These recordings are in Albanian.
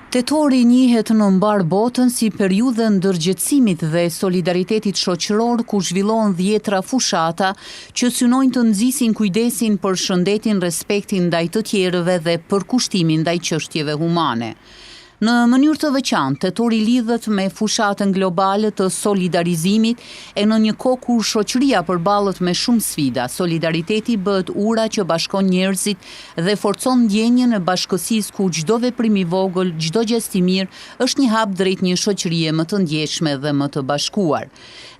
Tetori njihet në mbar botën si periudhë ndërgjegjësimit dhe solidaritetit shoqëror ku zhvillohen dhjetra fushata që synojnë të nxisin kujdesin për shëndetin, respektin ndaj të tjerëve dhe përkushtimin ndaj çështjeve humane. Në mënyrë të veçantë, tetori lidhet me fushatën globale të solidarizimit e në një kohë kur shoqëria përballet me shumë sfida, solidariteti bëhet ura që bashkon njerëzit dhe forcon ndjenjën e bashkësisë ku çdo veprim i vogël, çdo gest i mirë është një hap drejt një shoqërie më të ndjeshme dhe më të bashkuar.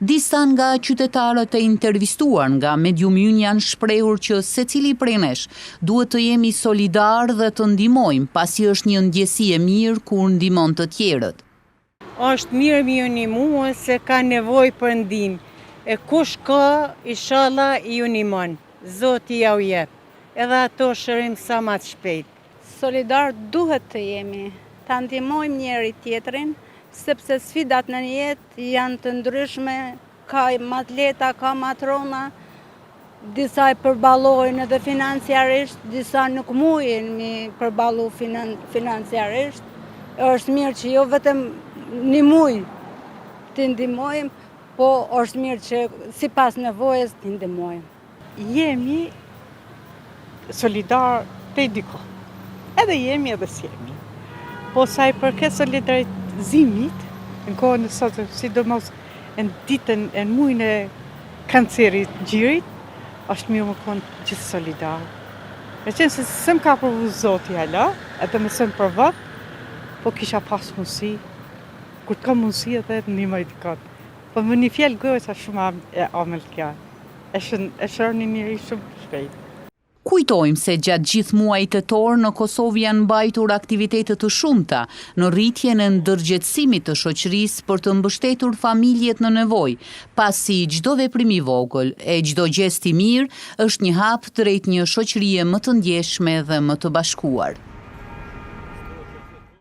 Disa nga qytetarët e intervistuar nga Medium Ynë janë shprehur që secili prej nesh duhet të jemi solidar dhe të ndihmojmë, pasi është një ndjesi e mirë kur ndihmon të tjerët. Është mirë mi ju ndihmu se ka nevojë për ndihmë. E kush ka, inshallah ju ndihmon. Zoti ja u jep. Edhe ato shërim sa më shpejt. Solidar duhet të jemi, ta ndihmojmë njëri tjetrin, sepse sfidat në jetë janë të ndryshme, ka atleta, ka matrona, disa i përballojnë edhe financiarisht, disa nuk mujnë mi përballu financiarisht. Është mirë që jo vetëm një muj të ndihmojmë, po është mirë që sipas nevojës të ndihmojmë. Jemi solidar te diko. Edhe jemi edhe s'jemi. Po sa i përket solidarizimit, në kohën e sot, sidomos në ditën e muajin e kancerit gjirit, është mirë më konë gjithë solidar. Me qenë se s'm ka provu Zoti hala, edhe më s'm provat, po kisha pas mundësi, kur të kam mundësi edhe të ndihmoj dikon. Po më një fjalë goca shumë e amelkja. E shëroni një njeri shumë shpejt. Kujtojmë se gjatë gjithë muajit tetor në Kosovë janë mbajtur aktivitete të shumta në rritjen e ndërgjegjësimit të shoqërisë për të mbështetur familjet në nevojë, pasi çdo veprim i vogël e çdo gest i mirë është një hap drejt një shoqërie më të ndjeshme dhe më të bashkuar.